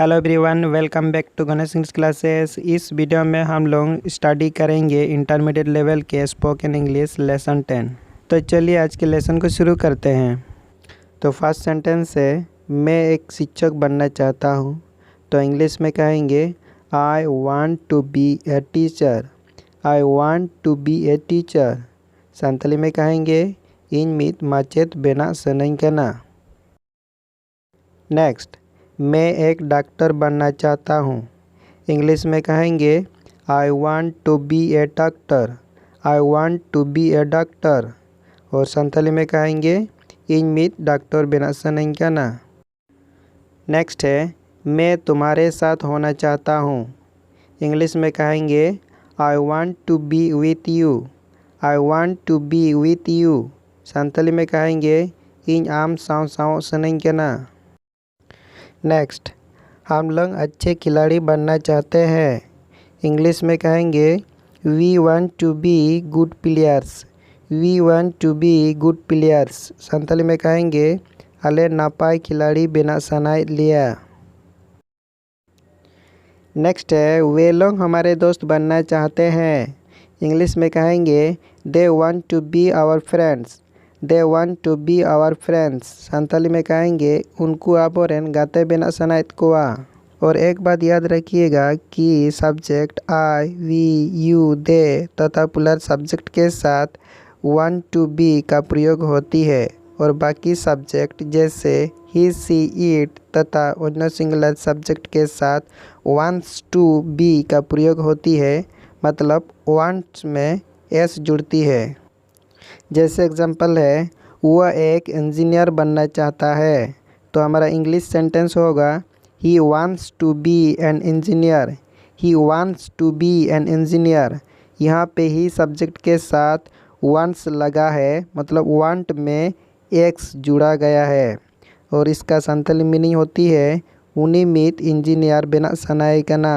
Hello everyone, welcome back to Ganesh English classes. इस video में हम लोग स्टडी करेंगे इंटरमीडिएट लेवल के स्पोकन इंग्लिश लेसन 10। तो चलिए आज के लेसन को शुरू करते हैं। तो फर्स्ट सेंटेंस है, मैं एक शिक्षक बनना चाहता हूँ। तो इंग्लिश में कहेंगे I want to be a teacher. I want to be a teacher. Santali में कहेंगे इन मित माचेत बेना सनैंकना। नेक्स्ट, मैं एक डॉक्टर बनना चाहता हूँ। इंग्लिश में कहेंगे I want to be a doctor. I want to be a doctor. और संथाली में कहेंगे इन मित डॉक्टर बिना सनैंकना। नेक्स्ट है, मैं तुम्हारे साथ होना चाहता हूँ। इंग्लिश में कहेंगे I want to be with you. I want to be with you. Santhali में कहेंगे इन आम साव साव सनैंकना। नेक्स्ट, हम लोग अच्छे खिलाड़ी बनना चाहते हैं। इंग्लिश में कहेंगे we want to be good players. We want to be good players. Santhali में कहेंगे अले नापाई खिलाड़ी बिना सनाई लिया। नेक्स्ट है, वे लोग हमारे दोस्त बनना चाहते हैं। इंग्लिश में कहेंगे they want to be our friends. They want to be our friends. Santhali में कहेंगे उनको आबोरेन गाते बिना सनाइत कुआ। और एक बात याद रखिएगा कि सब्जेक्ट आई, वी, यू, दे तथा पुलर सब्जेक्ट के साथ वांट टू बी का प्रयोग होती है और बाकी सब्जेक्ट जैसे ही, सी, इट तथा अन्य सिंगुलर सब्जेक्ट के साथ वांट्स टू बी का प्रयोग होती है। मतलब वांट्स में एस जुड़ती है। जैसे एग्जांपल है, वह एक इंजीनियर बनना चाहता है। तो हमारा इंग्लिश सेंटेंस होगा he wants to be an engineer. He wants to be an engineer. यहाँ पे ही सब्जेक्ट के साथ वांट्स लगा है, मतलब वांट में एक्स जुड़ा गया है और इसका संथाली मीनिंग होती है उनी मित इंजीनियर बिना सनाइकना।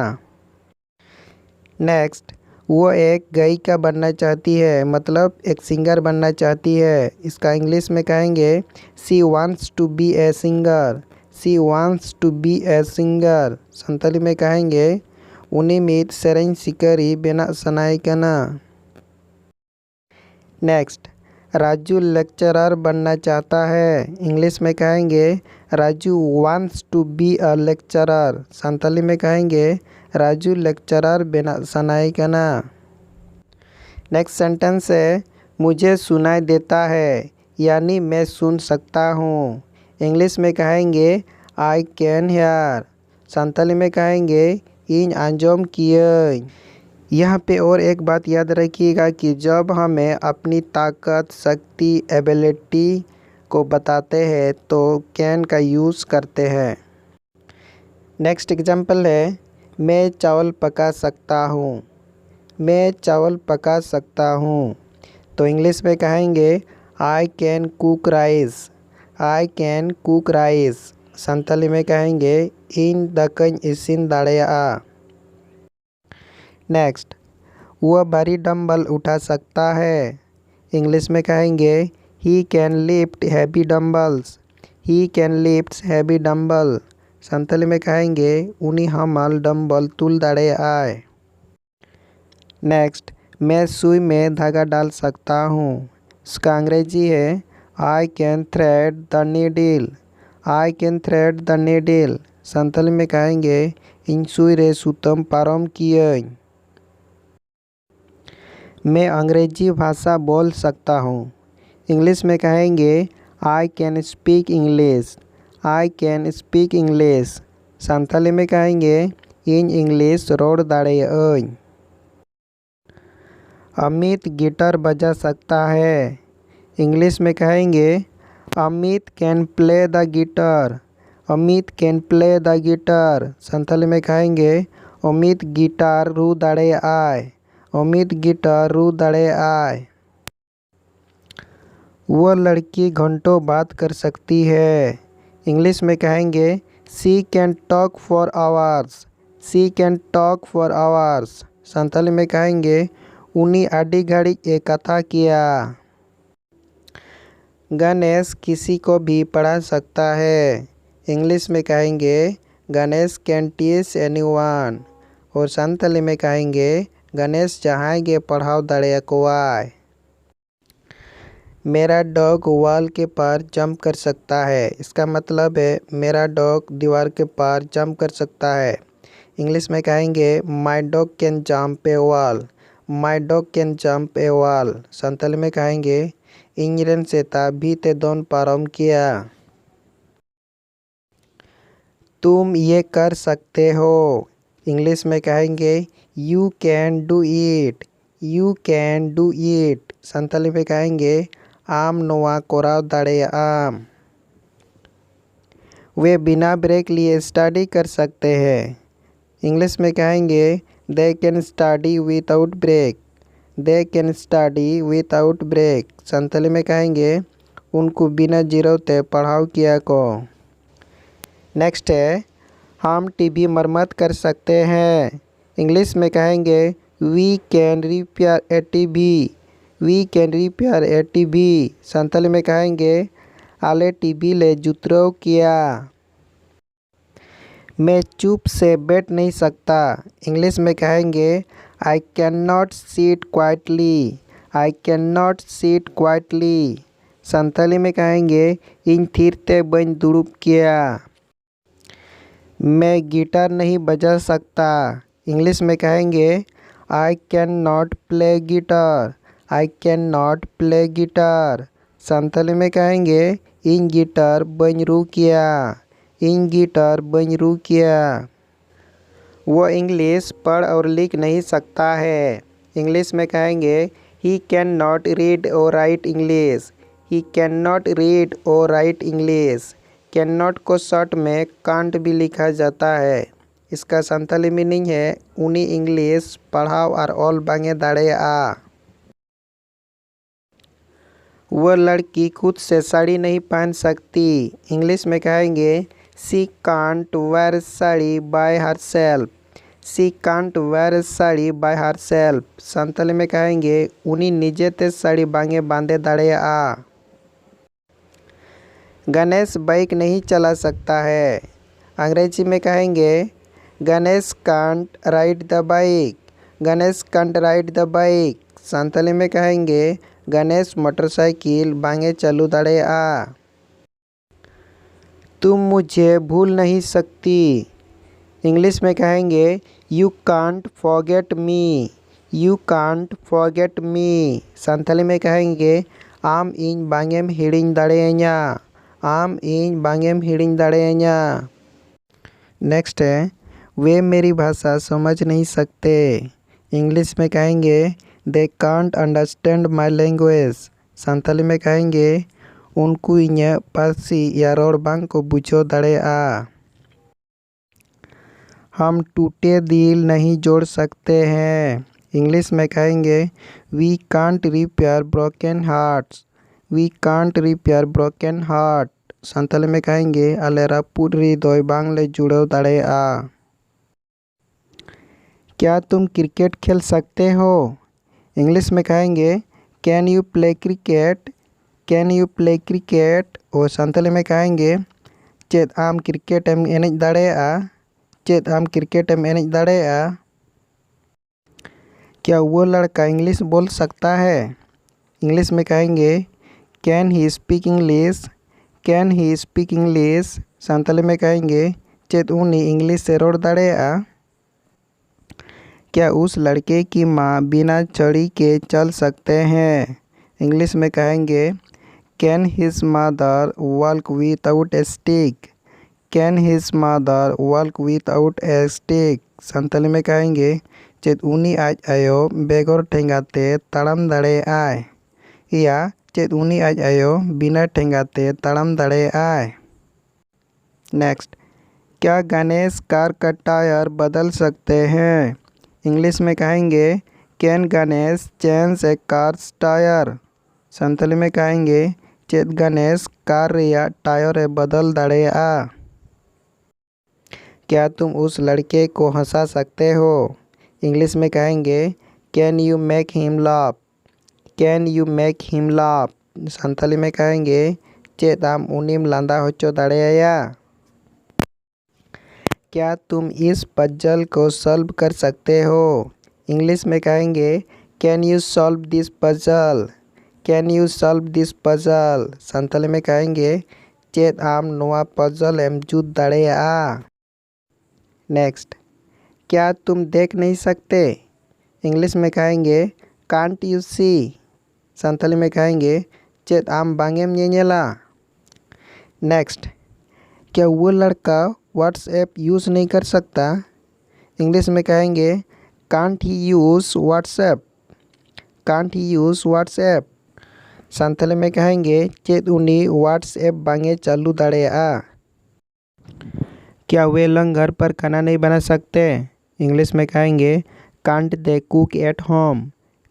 नेक्स्ट, वो एक गायिका बनना चाहती है, मतलब एक सिंगर बनना चाहती है। इसका इंग्लिश में कहेंगे she wants to be a singer. She wants to be a singer. Santhali में कहेंगे उनी मित सेरेंज सिकरी बिना सनाइकना। नेक्स्ट, राजू लेक्चरर बनना चाहता है। इंग्लिश में कहेंगे Raju wants to be a lecturer. Santhali में कहेंगे राजू लेक्चरर बिना सनाइकना। नेक्स्ट सेंटेंस है, मुझे सुनाई देता है, यानी मैं सुन सकता हूँ। इंग्लिश में कहेंगे आई कैन हेयर। संथाली में कहेंगे इन अंजोम किए। यहाँ पे और एक बात याद रखिएगा कि जब हमें अपनी ताकत, शक्ति, एबिलिटी को बताते हैं तो कैन का यूज़ करते हैं। नेक्स्ट एग्जांपल है, मैं चावल पका सकता हूँ। मैं चावल पका सकता हूँ। तो इंग्लिश में कहेंगे I can cook rice. I can cook rice. Santhali में कहेंगे इन दकन इसिन दाड़ेया। नेक्स्ट, वह भारी डंबल उठा सकता है। इंग्लिश में कहेंगे he can lift heavy dumbbells. He can lift heavy dumbbell. Santhali में कहेंगे उनी हमल डंबल तुल दाड़े आए। नेक्स्ट, मैं सुई में धागा डाल सकता हूँ। इसका अंग्रेजी है I can thread the needle. I can thread the needle. Santhali में कहेंगे इन सुई रे सुतम पारम किए। मैं अंग्रेजी भाषा बोल सकता हूँ। इंग्लिश में कहेंगे I can speak English. I can speak English. Santhali में कहेंगे इन इंग्लिश रोड दाड़े। अमित गिटार बजा सकता है। इंग्लिश में कहेंगे Amit can play the guitar. Amit can play the guitar. Santhali में कहेंगे अमित गिटार रू दाड़े आए। अमित गिटार रू दाड़े आए। वह लड़की घंटों बात कर सकती है। इंग्लिश में कहेंगे she can talk for hours. She can talk for hours. Santhali में कहेंगे उनी आडी घड़ी एक कथा किया। गणेश किसी को भी पढ़ा सकता है। इंग्लिश में कहेंगे गणेश कैन टीच एनीवन। और संतली में कहेंगे गणेश जहाँ गे पढ़ाओ दड़ेकुआय। मेरा डॉग वॉल के पार जंप कर सकता है। इसका मतलब है मेरा डॉग दीवार के पार जंप कर सकता है। इंग्लिश में कहेंगे my dog can jump a wall. My dog can jump a wall. Santali में कहेंगे इंजन से भी ते दोन पारम किया। तुम ये कर सकते हो। इंग्लिश में कहेंगे you can do it. You can do it. Santali में कहेंगे आम नोआ कोराव दाड़े आम। वे बिना ब्रेक लिए स्टडी कर सकते हैं। इंग्लिश में कहेंगे they can study without break. They can study without break. Santali में कहेंगे उनको बिना जिरौते पढ़ाओ किया को। नेक्स्ट है हम टीवी मरम्मत कर सकते हैं। इंग्लिश में कहेंगे we can repair a TV. We can repair a TV. Santali में कहेंगे आले टीवी ले जुतरो किया। मैं चुप से बैठ नहीं सकता। इंग्लिश में कहेंगे I can not sit quietly. I can not sit quietly. Santali में कहेंगे इन थिरते बन दुड़ुब किया। मैं गिटार नहीं बजा सकता। इंग्लिश में कहेंगे I can not play guitar. I can not play guitar. Santali में कहेंगे इन गिटार बन रू किया। इन गिटार बन रू किया। वो इंग्लिश पढ़ और लिख नहीं सकता है। इंग्लिश में कहेंगे ही कैन नॉट रीड और right English. He can not read और राइट इंग्लिश। कैन नॉट को शॉर्ट में कांट भी लिखा जाता है। इसका संतली मीनिंग है उनी इंग्लिश पढ़ाओ और ऑल बांगे दाड़े आ। वह लड़की खुद से साड़ी नहीं पहन सकती। इंग्लिश में कहेंगे she can't wear sari by herself. She can't wear sari by herself. Santali में कहेंगे उनी निजे ते साड़ी बांगे बांधे दाड़े आ। गणेश बाइक नहीं चला सकता है। अंग्रेजी में कहेंगे Ganesh can't ride the bike. Ganesh can't ride the bike. Santali में कहेंगे गणेश मोटरसाइकिल बांगे चलू दाड़े आ। तुम मुझे भूल नहीं सकती। इंग्लिश में कहेंगे you can't forget me. You can't forget me. Santali में कहेंगे आम इन बांगेम हिड़िंग दाड़ेयाñा। आम इन बांगेम हिड़िंग दाड़ेयाñा। नेक्स्ट है वे मेरी भाषा समझ नहीं सकते। इंग्लिश में कहेंगे they can't understand my language. Santali में कहेंगे उनको इन्हें पारसी या रोड बांग को बुझो दाड़े आ। हम टूटे दिल नहीं जोड़ सकते हैं। इंग्लिश में कहेंगे we can't repair broken hearts. We can't repair broken heart. Santali में कहेंगे अलेरा पूरी दोय बांग ले जुड़ो दाड़े आ। क्या तुम क्रिकेट खेल सकते हो। इंग्लिश में कहेंगे can you play cricket. Can you play cricket. और संतली में कहेंगे चेद आम क्रिकेट एम एनेज दाड़े आ। चेद आम क्रिकेट एम एनेज दाड़े आ। क्या वो लड़का इंग्लिश बोल सकता है। इंग्लिश में कहेंगे can he speak English. Can he speak English. Santali में कहेंगे चेद उनी इंग्लिश से रोड दाड़े आ। क्या उस लड़के की माँ बिना छड़ी के चल सकते हैं। इंग्लिश में कहेंगे can his mother walk without a stick. Can his mother walk without a stick. Santali में कहेंगे चेद उनी आज आयो बेगोर ठेंगाते ताड़ाम दाड़े आए। या चेद उनी आज आयो बिना ठेंगाते ताड़ाम दाड़े आए। नेक्स्ट क्या गणेश कार का टायर बदल सकते हैं। इंग्लिश में कहेंगे can Ganesh change a car's tyre. Santali में कहेंगे चेद गणेश कार या टायर बदल दाड़े आ। क्या तुम उस लड़के को हंसा सकते हो। इंग्लिश में कहेंगे can you make him laugh. Can you make him laugh. Santali में कहेंगे चेद आम उनिम लांदा होचो दाड़ेया। क्या तुम इस पजल को सॉल्व कर सकते हो? इंग्लिश में कहेंगे can you solve this puzzle, can you solve this puzzle. Santhali में कहेंगे चेत आम नोआ पजल एम जुत दाड़ेया। नेक्स्ट, क्या तुम देख नहीं सकते? इंग्लिश में कहेंगे कांट यू सी। संथाली में कहेंगे चेत आम बांगेम ñeñela। नेक्स्ट, क्या वो लड़का व्हाट्सएप यूज़ नहीं कर सकता? इंग्लिश में कहेंगे can't he use WhatsApp, can't he use WhatsApp. Santhali में कहेंगे चेत उनी व्हाट्सएप बांगे चालू दाड़ेया। क्या वे लोग घर पर खाना नहीं बना सकते? इंग्लिश में कहेंगे can't they cook at home,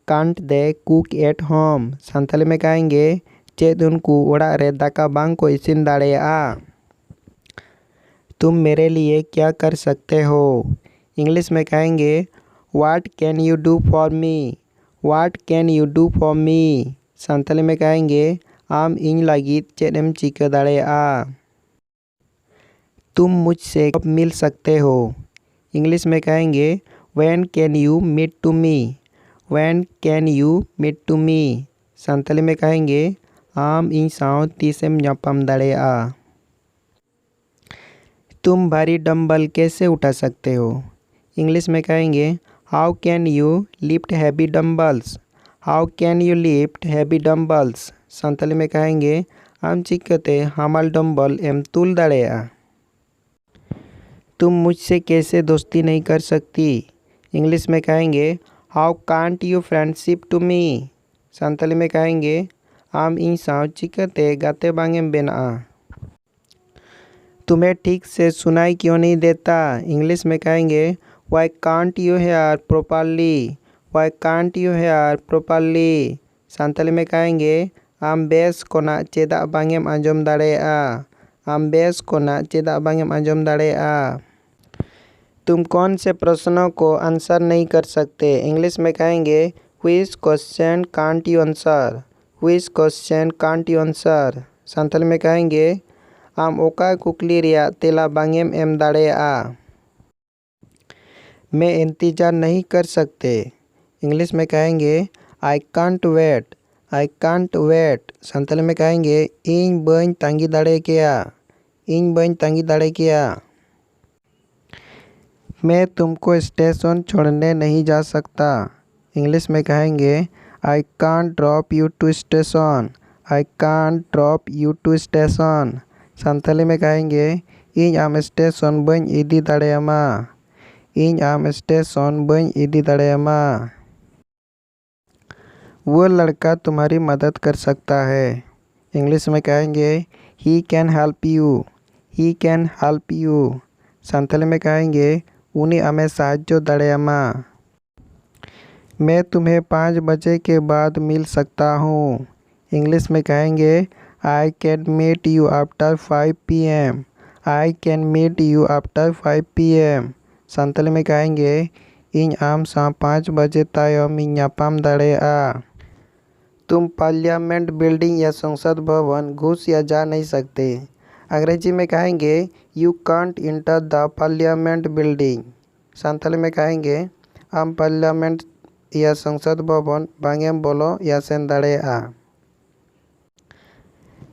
can't they cook at home. Santhali में कहेंगे चेत उनको ओड़ा रे दाका बांग को इसिन दाड़ेया। तुम मेरे लिए क्या कर सकते हो? इंग्लिश में कहेंगे what can you do for me, what can you do for me. Santhali में कहेंगे आम इन लागित चेत एम चिका दाड़ेया। तुम मुझसे कब मिल सकते हो? इंग्लिश में कहेंगे when can you meet to me, when can you meet to me. Santhali में कहेंगे आम इन साव तीसेम ñapam दाड़ेया। तुम भारी डंबल कैसे उठा सकते हो? इंग्लिश में कहेंगे how can you lift heavy dumbbells, how can you lift heavy dumbbells. Santhali में कहेंगे आम चिकते हामाल डंबल एम तुल दाड़ेया। तुम मुझसे कैसे दोस्ती नहीं कर सकती? इंग्लिश में कहेंगे how can't you friendship to me. Santhali में कहेंगे आम इन साव चिकते गाते बांगेम बेना। तुम्हें ठीक से सुनाई क्यों नहीं देता? इंग्लिश में कहेंगे why can't you hear properly, why can't you hear properly. Santhali में कहेंगे आम बेस कोना चेदा बांगेम आंजम दाड़ेया, आम बेस कोना चेदा बांगेम आंजम दाड़ेया। तुम कौन से प्रश्नों को आंसर नहीं कर सकते? इंग्लिश में कहेंगे which question can't you answer, which question can't you answer. Santhali में कहेंगे आम ओका कुकली रिया तेला बांगेम एम दाड़ेया। मैं इंतज़ार नहीं कर सकते। इंग्लिश में कहेंगे I can't wait, I can't wait. Santhali में कहेंगे इन बन तांगी दाड़े केया, इन बन तांगी दाड़े केया। मैं तुमको स्टेशन छोड़ने नहीं जा सकता। इंग्लिश में कहेंगे I can't drop you to station, I can't drop you to station. Santhali में कहेंगे इन आम स्टेशन बन इदी दाड़ेयामा, इन आम स्टेशन बन इदी दाड़ेयामा। वो लड़का तुम्हारी मदद कर सकता है। इंग्लिश में कहेंगे he can help you, he can help you. Santhali में कहेंगे उनी आमे साहाज्यो दाड़ेयामा। मैं तुम्हें 5 बजे के बाद मिल सकता हूँ। इंग्लिश में कहेंगे I can meet you after 5 PM, I can meet you after 5 PM। Santali में कहेंगे इन आम सा 5 बजे तायम इन ñapam दाड़ेया। तुम पार्लियामेंट बिल्डिंग या संसद भवन घुस या जा नहीं सकते। अंग्रेजी में कहेंगे you can't enter the parliament building. Santhali में कहेंगे आम पार्लियामेंट या संसद भवन बांगेम बोलो या सेन दाड़ेया।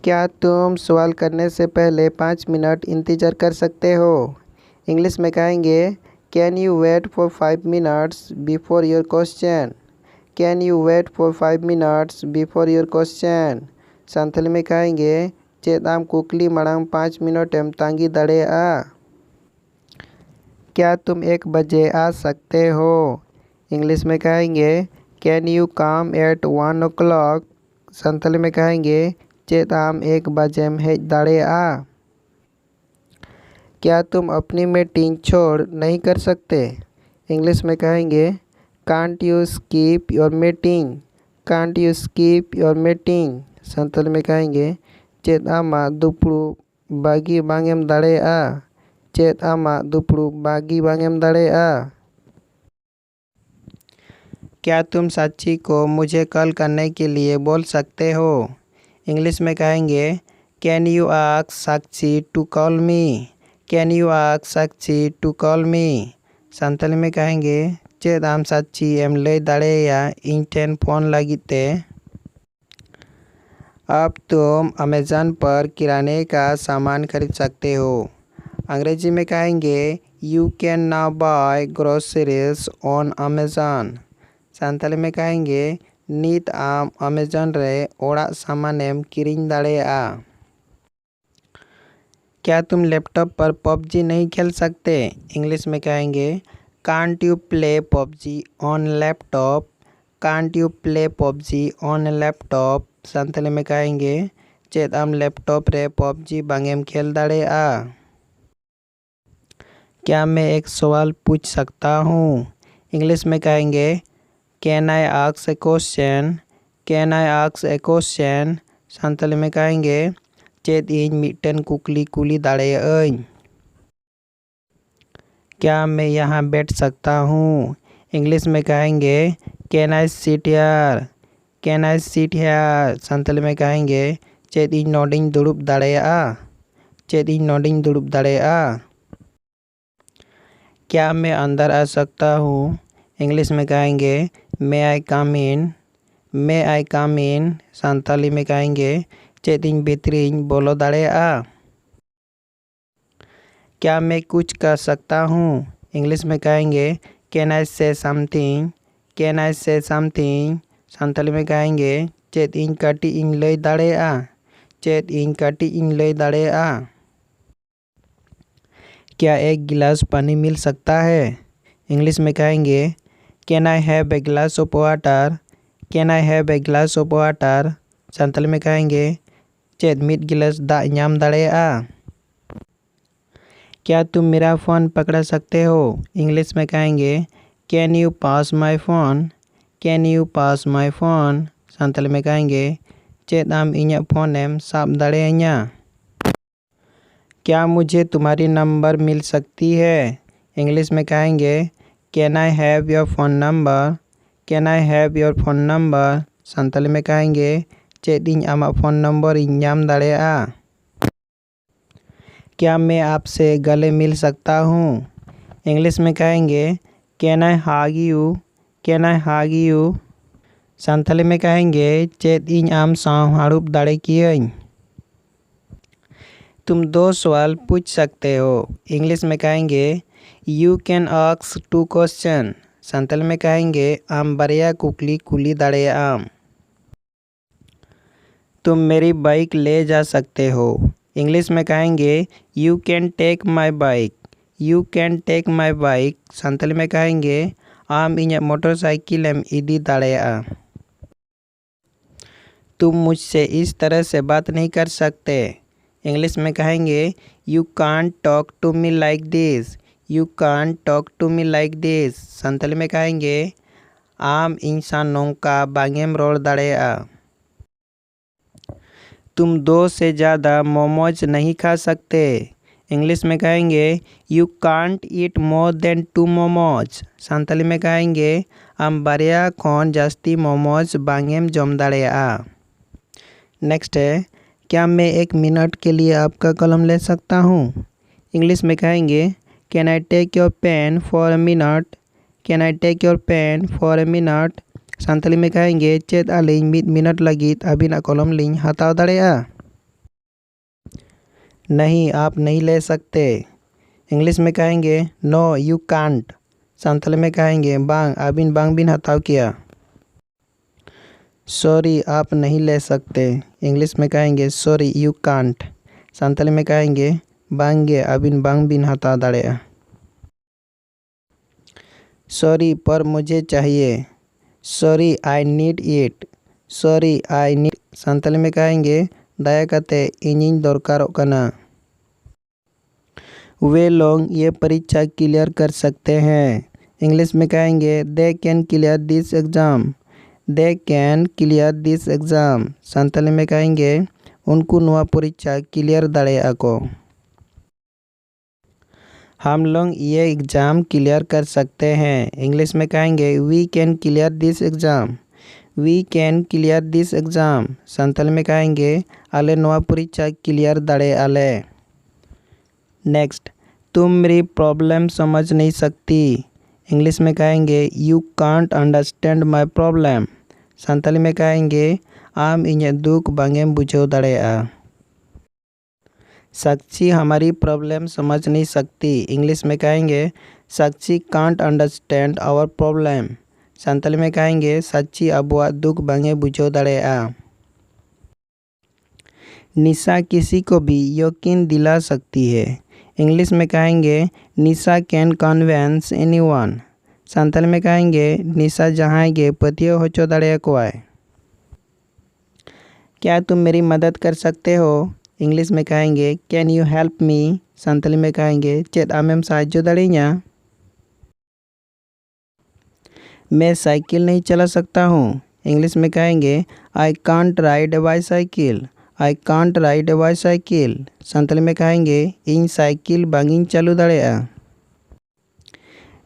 क्या तुम सवाल करने से पहले 5 मिनट इंतज़ार कर सकते हो? इंग्लिश में कहेंगे can you wait for 5 minutes before your question, can you wait for 5 minutes before your question. Santali में कहेंगे चेत आम कुकली मड़ांग 5 मिनट एम तांगी दाड़ेया। क्या तुम 1 बजे आ सकते हो? इंग्लिश में कहेंगे can you come at 1 o'clock। Santali में कहेंगे चेत आम 1 बजे में हेज दाड़ेया। क्या तुम अपनी मीटिंग छोड़ नहीं कर सकते? इंग्लिश में कहेंगे can't you skip your meeting, can't you skip your meeting. Santhali में कहेंगे चेत आमा दुपड़ू बागी बांगेम दाड़ेया, चेत आमा दुपड़ू बागी बांगेम दाड़ेया। क्या तुम साक्षी को मुझे कॉल करने के लिए बोल सकते हो? इंग्लिश में कहेंगे can you ask Sakshi to call me, can you ask Sakshi to call me Santali में कहेंगे चेद आम साक्षी एम लय दाड़ेया इन ठेन फोन लगित ते। अब तुम अमेज़न पर किराने का सामान खरीद सकते हो। अंग्रेजी में कहेंगे you can now buy groceries on Amazon Santali में कहेंगे नीत आम अमेज़न रे ओड़ा सामानेम किरिंग दाड़ेया। क्या तुम लैपटॉप पर पबजी नहीं खेल सकते? इंग्लिश में कहेंगे can't you play PUBG on laptop can't you play PUBG on laptop Santali में कहेंगे चेद आम लैपटॉप रे पबजी बांगेम खेल दाड़ेया। क्या मैं एक सवाल पूछ सकता हूँ? इंग्लिश में कहेंगे can I ask A question can I ask A question Santali में कहेंगे चेद इन मिटन कुकली कुली दाड़ेयां। क्या मैं यहाँ बैठ सकता हूँ? इंग्लिश में कहेंगे can I sit here can I sit here Santali में कहेंगे चेद इन नोडिंग दुड़ुब दाड़ेया चेद इन नोडिंग दुड़ुब दाड़ेया। क्या मैं अंदर आ सकता हूँ? इंग्लिश में कहेंगे मे आई कम इन सानताली में कहेंगे चेद इन भीतरीन बोलो दाड़ेया। क्या मैं कुछ कर सकता हूँ? इंग्लिश में कहेंगे कैन आई से समथिंग कैन आई से समथिंग सानताली में कहेंगे चेद इन काटी इन लय दाड़ेया चेद इन काटी इन लय दाड़ेया। क्या एक गिलास पानी मिल सकता है? इंग्लिश में कहेंगे can I have a glass of water can I have a glass of water Santali में कहेंगे चेद मिड गिलास दाग ᱧᱟᱢ दाड़ेया। क्या तुम मेरा फ़ोन पकड़ा सकते हो? इंग्लिश में कहेंगे can you pass my phone can you pass my phone Santali में कहेंगे चेद आम इᱧᱟᱜ फ़ोनेम साब दाड़ेयाᱧा। क्या मुझे तुम्हारी नंबर मिल सकती है? इंग्लिश में कहेंगे can I have your phone number can I have your phone number Santali में कहेंगे चेद इन आमाग फ़ोन नंबर इन ᱧᱟᱢ दाड़ेया। क्या मैं आपसे गले मिल सकता हूँ? इंग्लिश में कहेंगे can I hug you Santali में कहेंगे चेद इन आम साव हाड़ुब दाड़े कियाኝ। तुम 2 सवाल पूछ सकते हो। इंग्लिश में कहेंगे you can ask 2 question Santali में कहेंगे आम बारया कुकली कुली दाड़ेयाम। तुम मेरी बाइक ले जा सकते हो। इंग्लिश में कहेंगे you can take my bike you can take my bike Santali में कहेंगे आम इᱧᱟᱜ मोटरसाइकिलेम इदी दाड़ेया। तुम मुझसे इस तरह से बात नहीं कर सकते। इंग्लिश में कहेंगे you can't talk to me like this you can't talk to me like this Santali में कहेंगे आम इंसान नोंका बांगेम रोड़ दाड़ेया। तुम 2 से ज़्यादा मोमोज नहीं खा सकते। इंग्लिश में कहेंगे you can't eat more than 2 momos Santali में कहेंगे आम बारया खन जास्ती मोमोज बांगेम जम दाड़ेया। नेक्स्ट है क्या मैं 1 मिनट के लिए आपका कलम ले सकता हूँ? इंग्लिश में कहेंगे can I take your pen for a minute can I take your pen for a minute Santali में कहेंगे चेद आलिኝ मिड मिनट लगित अबिना कलम लिኝ हताव दाड़ेया। नहीं आप नहीं ले सकते। इंग्लिश में कहेंगे नो यू कांट सानताली में कहेंगे बांग अबिन बांग बिन हताव किया। सॉरी आप नहीं ले सकते। इंग्लिश में कहेंगे सॉरी यू कांट सानताली में कहेंगे बांगे अबिन बांग बिन हताव दाड़ेया। सॉरी पर मुझे चाहिए sorry I need it sorry I need Santali में कहेंगे दाया कते इñिñ दरकारोग कना। वे लोग ये परीक्षा क्लियर कर सकते हैं। इंग्लिश में कहेंगे they can clear this exam they can clear this exam Santali में कहेंगे उनको नवा परीक्षा क्लियर दाड़ेया को। हम लोग ये एग्ज़ाम क्लियर कर सकते हैं। इंग्लिश में कहेंगे we can clear this exam we can clear this exam Santali में कहेंगे आले नवा परीक्षा क्लियर दाड़ेयाले। नेक्स्ट तुम मेरी प्रॉब्लम समझ नहीं सकती। इंग्लिश में कहेंगे you can't understand my problem. Santali में कहेंगे आम इन्हें दुख बांगेम बुझाव दाड़ेया। साक्षी हमारी प्रॉब्लम समझ नहीं सकती। इंग्लिश में कहेंगे Sakshi can't understand our problem. Santali में कहेंगे साक्षी अबुआ दुख बांगे बुझाव दाड़ेया। निशा किसी को भी यकीन दिला सकती है। इंग्लिश में कहेंगे निशा कैन कन्वेंस एनीवन। संताली में कहेंगे निशा जहाँ गे पतियो होचो दाड़े कोआय। क्या तुम मेरी मदद कर सकते हो। इंग्लिश में कहेंगे can you help me. Santali में कहेंगे चेद आमेम साहाज्य दाड़ेया। मैं साइकिल नहीं चला सकता हूँ। इंग्लिश में कहेंगे I can't ride A bicycle. I can't ride A bicycle. Santali में कहेंगे इन साइकिल बांगिन चालू दाड़ेया।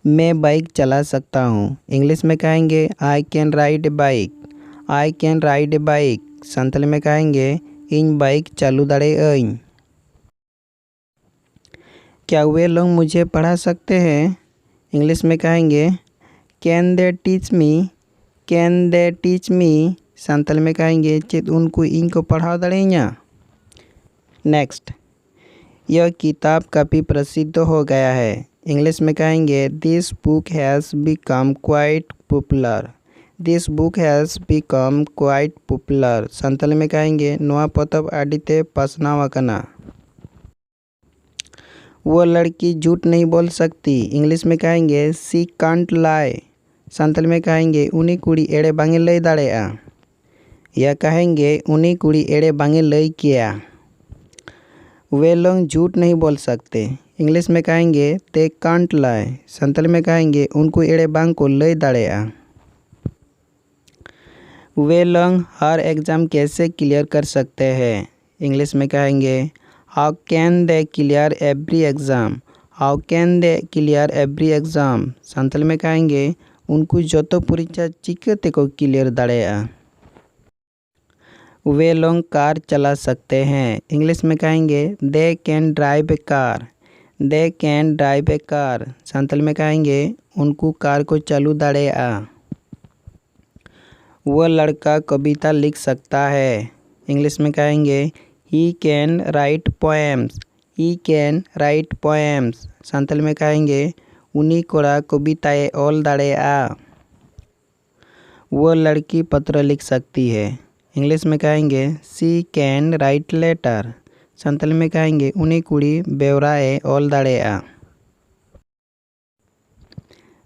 मैं बाइक चला सकता हूँ। इंग्लिश में कहेंगे I can ride A bike. I can ride A bike. Santali में कहेंगे इन बाइक चालू दाड़ेयाइन। क्या वे लोग मुझे पढ़ा सकते हैं। इंग्लिश में कहेंगे can they teach me. Can they teach me. Santali में कहेंगे चेत उनको इनको पढ़ा दाड़ेया। नेक्स्ट, यह किताब काफ़ी प्रसिद्ध हो गया है। इंग्लिश में कहेंगे this book has become quite popular. This book has become quite popular. Santali में कहेंगे नोआ पोतब आडिते पासनाव आकना। वो लड़की झूठ नहीं बोल सकती। इंग्लिश में कहेंगे सी कांट लाई। संताली में कहेंगे उनी कुड़ी एड़े बांगे लई दाड़ेया। या कहेंगे उनी कुड़ी एड़े बांगे लई किया। वे लोग झूठ नहीं बोल सकते। इंग्लिश में कहेंगे दे कांट लाई। संताली में कहेंगे उनको एड़े बांग को लई दाड़ेया। वे लोग हर एग्ज़ाम कैसे क्लियर कर सकते हैं। इंग्लिश में कहेंगे how can they clear every exam. How can they clear every exam. Santali में कहेंगे उनको जोतो परीक्षा चिकाते को क्लियर दाड़ेया। वे लोग कार चला सकते हैं। इंग्लिश में कहेंगे they can drive A car. They can drive A car. Santali में कहेंगे उनको कार को चालू दाड़ेया। वह लड़का कविता लिख सकता है। इंग्लिश में कहेंगे he can write poems. He can write poems. Santali में कहेंगे उनी कोड़ा कविताएं ऑल दाड़ेया। वह लड़की पत्र लिख सकती है। इंग्लिश में कहेंगे she can write letter. Santali में कहेंगे उनी कुड़ी बेवराए ऑल दाड़ेया।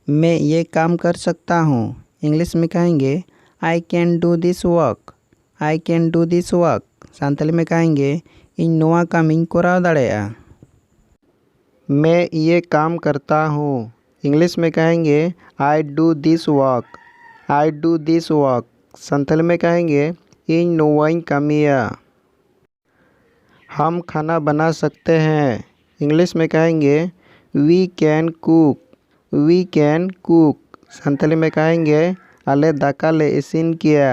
मैं ये काम कर सकता हूँ। इंग्लिश में कहेंगे I can do this work. I can do this work. Santali में कहेंगे इन नोआ काम इन कोराव दाड़ेया। मैं ये काम करता हूँ। इंग्लिश में कहेंगे I do this work. I do this work. Santali में कहेंगे इन नोवाइन कामिया। हम खाना बना सकते हैं। इंग्लिश में कहेंगे we can cook. We can cook. Santali में कहेंगे आले दाका ले इसिन किया।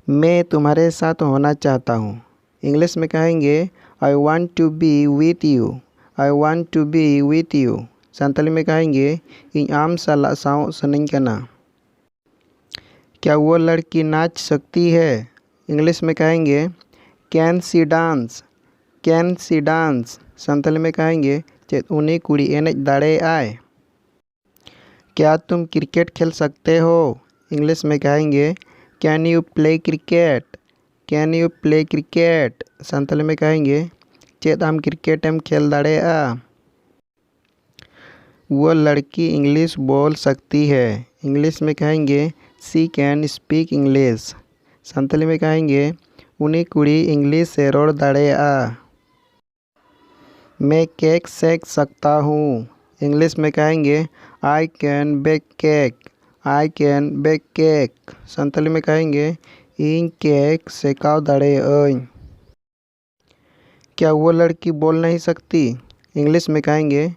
मैं तुम्हारे साथ होना चाहता हूँ। इंग्लिश में कहेंगे I want to be with you. I want to be with you. Santali में कहेंगे इन आम साला साओ सनिंग कना। क्या वो लड़की नाच सकती है। इंग्लिश में कहेंगे can see dance. Can see dance. Santali में कहेंगे चेत उनी कुड़ी एनेज दाड़े आए। क्या तुम क्रिकेट खेल सकते हो। इंग्लिश में कहेंगे can you play cricket. Can you play cricket. Santali में कहेंगे चेत हम क्रिकेट एम खेल दाड़ेया। वो लड़की इंग्लिश बोल सकती है। इंग्लिश में कहेंगे she can speak English. Santali में कहेंगे उनी कुड़ी इंग्लिश से रोड़ दाड़ेया। मैं केक सेक सकता हूँ। इंग्लिश में कहेंगे I can bake cake. I can bake cake. Santali में कहेंगे इन केक सेकाव दाड़ेयाइन। क्या वो लड़की बोल नहीं सकती। इंग्लिश में कहेंगे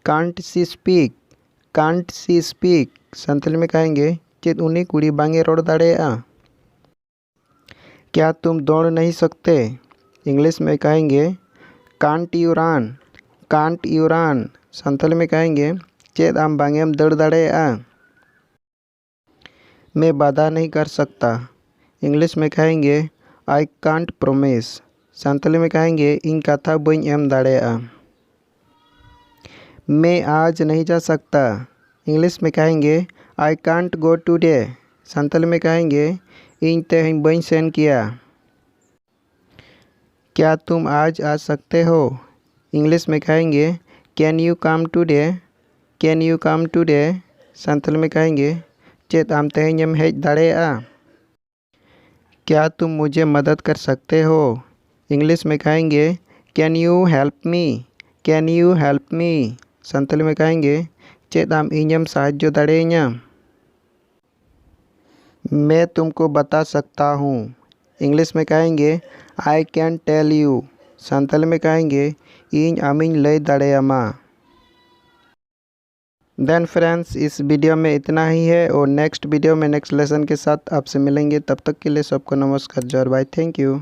can't see speak. Can't see speak. Santali में कहेंगे चेत उनी कुड़ी बांगे रोड़ दाड़ेया। क्या तुम दौड़ नहीं सकते। इंग्लिश में कहेंगे can't you run. Can't you run Santhali में कहेंगे चेद आम बांगेम दौड़ दाड़ेया। मैं बाधा नहीं कर सकता इंग्लिश में कहेंगे आई कांट प्रोमिस संथाली में कहेंगे इन कथा बइन एम दाड़ेया। मैं आज नहीं जा सकता इंग्लिश में कहेंगे I can't go today Santhali में कहेंगे इन तेहन बइन सेन किया। क्या तुम आज आ सकते हो इंग्लिश में कहेंगे can you come today. Can you come today Santhali में कहेंगे चेत आम तेहन हेज दाड़ेया। क्या तुम मुझे मदद कर सकते हो इंग्लिश में कहेंगे can you help me. Can you help me Santhali में कहेंगे चेत आम इñam साहाज्य दाड़ेया। मैं तुमको बता सकता हूँ इंग्लिश में कहेंगे I can tell you Santhali में कहेंगे इन आमिन लय दाड़ेयामा। देन फ्रेंड्स इस वीडियो में इतना ही है और नेक्स्ट वीडियो में नेक्स्ट लेसन के साथ आपसे मिलेंगे। तब तक के लिए सबको नमस्कार जय बाय थैंक यू।